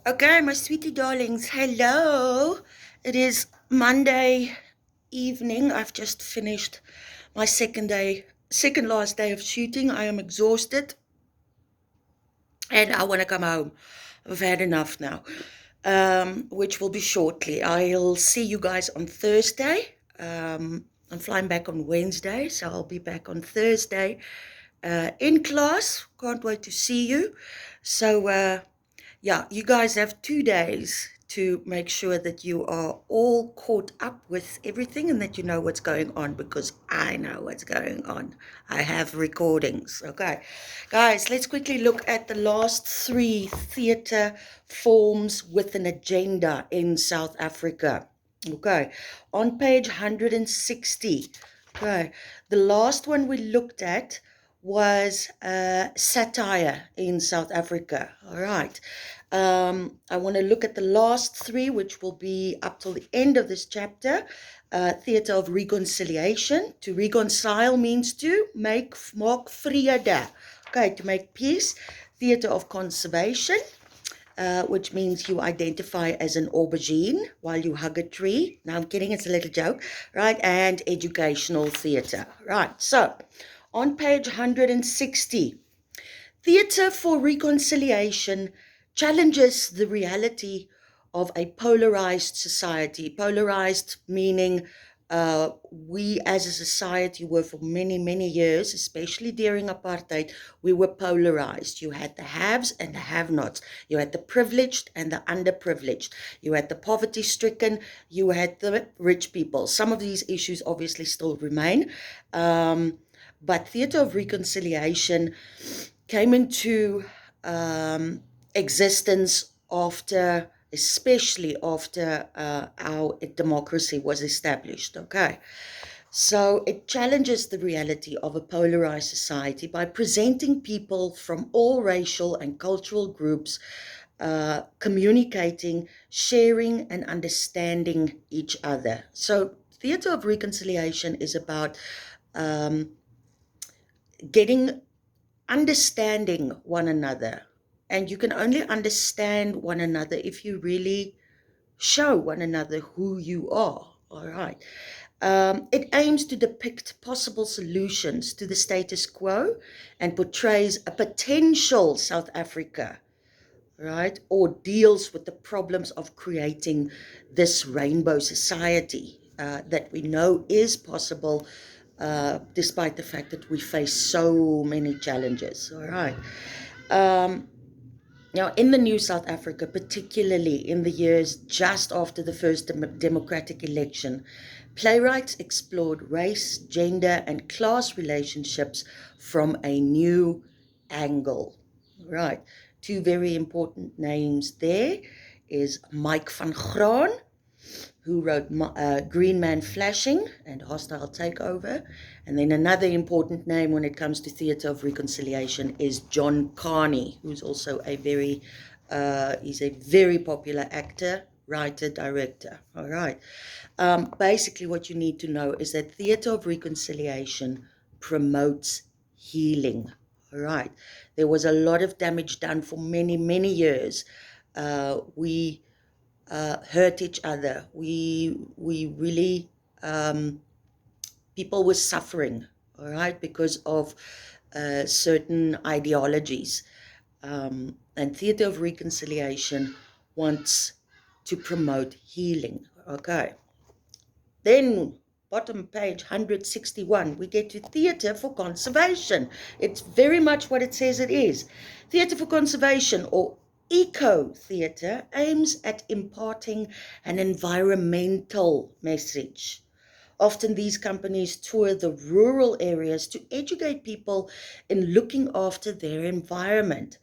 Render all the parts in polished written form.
Okay, my sweetie darlings, hello. It is Monday evening. I've just finished my second last day of shooting. I am exhausted and I want to come home. I've had enough now, which will be shortly. I'll see you guys on Thursday. I'm flying back on Wednesday, so I'll be back on Thursday in class. Can't wait to see you. So, yeah, you guys have 2 days to make sure that you are all caught up with everything and that you know what's going on, because I know what's going on. I have recordings. Okay, guys, let's quickly look at the last three theatre forms with an agenda in South Africa. Okay, on page 160. Okay, the last one we looked at was satire in South Africa. All right. I want to look at the last three, which will be up till the end of this chapter. Theatre of reconciliation. To reconcile means to maak vrede. Okay, to make peace. Theatre of conservation, which means you identify as an aubergine while you hug a tree. Now I'm kidding, it's a little joke, right? And educational theatre, right? So on page 160, Theatre for Reconciliation challenges the reality of a polarized society. Polarized meaning we as a society were for many, many years, especially during apartheid, we were polarized. You had the haves and the have-nots. You had the privileged and the underprivileged. You had the poverty-stricken. You had the rich people. Some of these issues obviously still remain. But Theatre of Reconciliation came into existence after, especially after our democracy was established. Okay, so it challenges the reality of a polarized society by presenting people from all racial and cultural groups communicating, sharing, and understanding each other. So Theatre of Reconciliation is about understanding one another. And you can only understand one another if you really show one another who you are. All right. It aims to depict possible solutions to the status quo and portrays a potential South Africa, right? Or deals with the problems of creating this rainbow society that we know is possible, despite the fact that we face so many challenges. All right. Now, in the new South Africa, particularly in the years just after the first democratic election, playwrights explored race, gender, and class relationships from a new angle. Right. Two very important names there is Mike van Graan, who wrote Green Man Flashing and Hostile Takeover. And then another important name when it comes to Theatre of Reconciliation is John Carney, who's also he's a very popular actor, writer, director. All right. Basically, what you need to know is that Theatre of Reconciliation promotes healing. All right. There was a lot of damage done for many, many years. We hurt each other. We really, people were suffering, all right, because of certain ideologies. And Theatre of Reconciliation wants to promote healing. Okay. Then, bottom page 161, we get to Theatre for Conservation. It's very much what it says it is. Theatre for Conservation, or eco-theatre, aims at imparting an environmental message. Often these companies tour the rural areas to educate people in looking after their environment.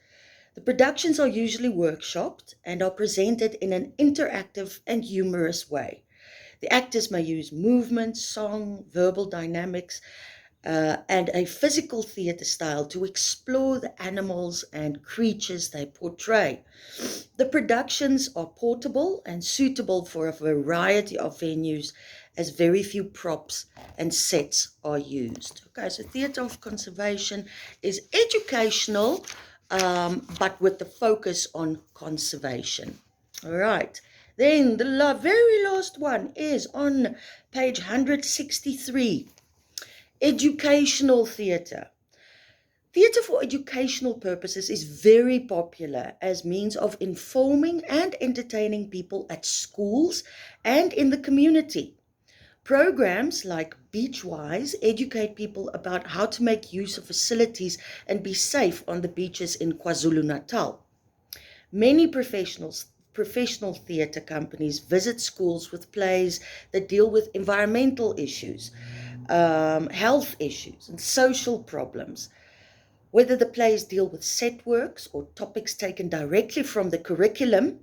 The productions are usually workshopped and are presented in an interactive and humorous way. The actors may use movement, song, verbal dynamics, and a physical theatre style to explore the animals and creatures they portray. The productions are portable and suitable for a variety of venues, as very few props and sets are used. Okay, so Theatre of Conservation is educational, but with the focus on conservation. All right. Then the very last one is on page 163, educational theatre. Theatre for educational purposes is very popular as means of informing and entertaining people at schools and in the community. Programs like Beachwise educate people about how to make use of facilities and be safe on the beaches in KwaZulu-Natal. Many professional theatre companies visit schools with plays that deal with environmental issues, health issues, and social problems. Whether the plays deal with set works or topics taken directly from the curriculum,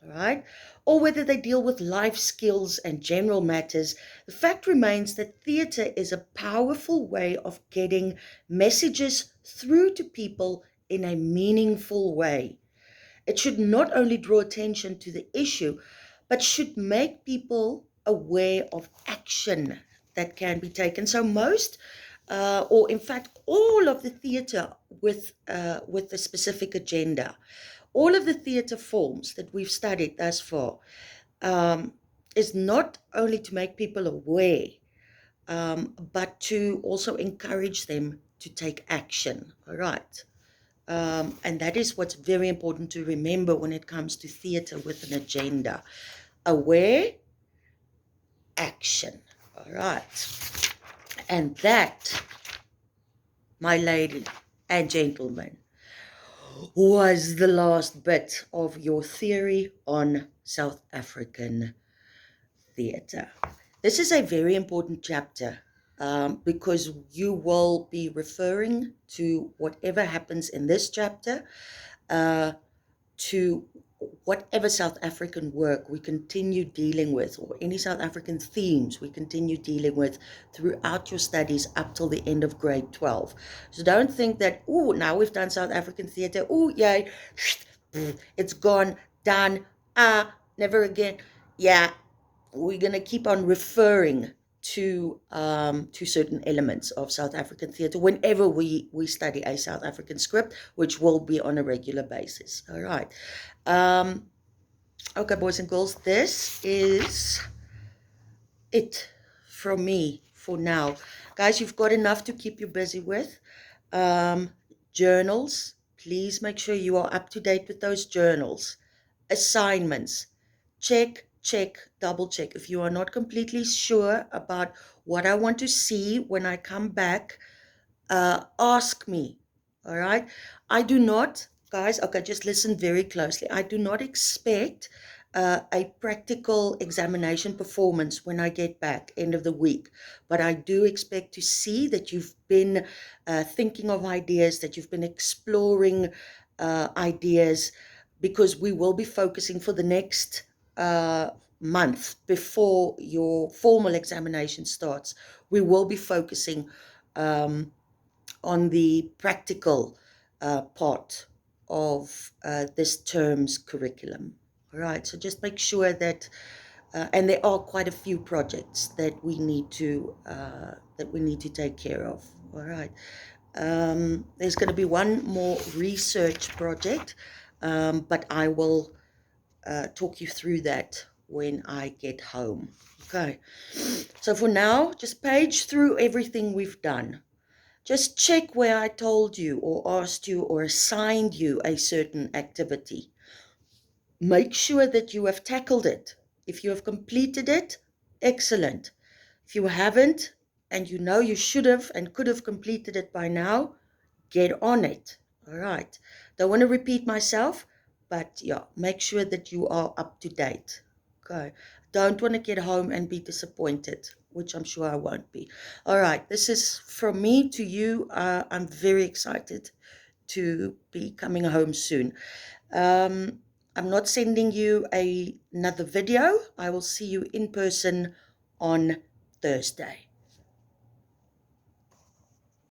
all right, or whether they deal with life skills and general matters, the fact remains that theatre is a powerful way of getting messages through to people in a meaningful way. It should not only draw attention to the issue, but should make people aware of action that can be taken. So most, or in fact, all of the theatre with a specific agenda, all of the theatre forms that we've studied thus far, is not only to make people aware, but to also encourage them to take action. All right. And that is what's very important to remember when it comes to theatre with an agenda. Aware, action. All right. And that, my lady and gentlemen, was the last bit of your theory on South African theatre. This is a very important chapter because you will be referring to whatever happens in this chapter, to whatever South African work we continue dealing with, or any South African themes we continue dealing with throughout your studies up till the end of grade 12. So don't think that, oh, now we've done South African theatre, oh, yay, it's gone, done, never again. Yeah, we're going to keep on referring to certain elements of South African theatre whenever we study a South African script, which will be on a regular basis. All right. Okay, boys and girls, this is it from me for now. Guys, you've got enough to keep you busy with. Journals, please make sure you are up to date with those journals. Assignments, check, double check. If you are not completely sure about what I want to see when I come back, ask me. All right. I do not, guys, okay, just listen very closely. I do not expect a practical examination performance when I get back end of the week, but I do expect to see that you've been thinking of ideas, that you've been exploring ideas, because we will be focusing for the next month before your formal examination starts. We will be focusing on the practical part of this term's curriculum. All right, so just make sure that, and there are quite a few projects that we need to take care of. All right, there's going to be one more research project, but I will talk you through that when I get home. Okay, so for now, just page through everything we've done. Just check where I told you or asked you or assigned you a certain activity. Make sure that you have tackled it. If you have completed it, excellent. If you haven't, and you know you should have and could have completed it by now, get on it. All right. Don't want to repeat myself, but yeah, make sure that you are up to date. Okay. Don't want to get home and be disappointed, which I'm sure I won't be. All right. This is from me to you. I'm very excited to be coming home soon. I'm not sending you another video. I will see you in person on Thursday.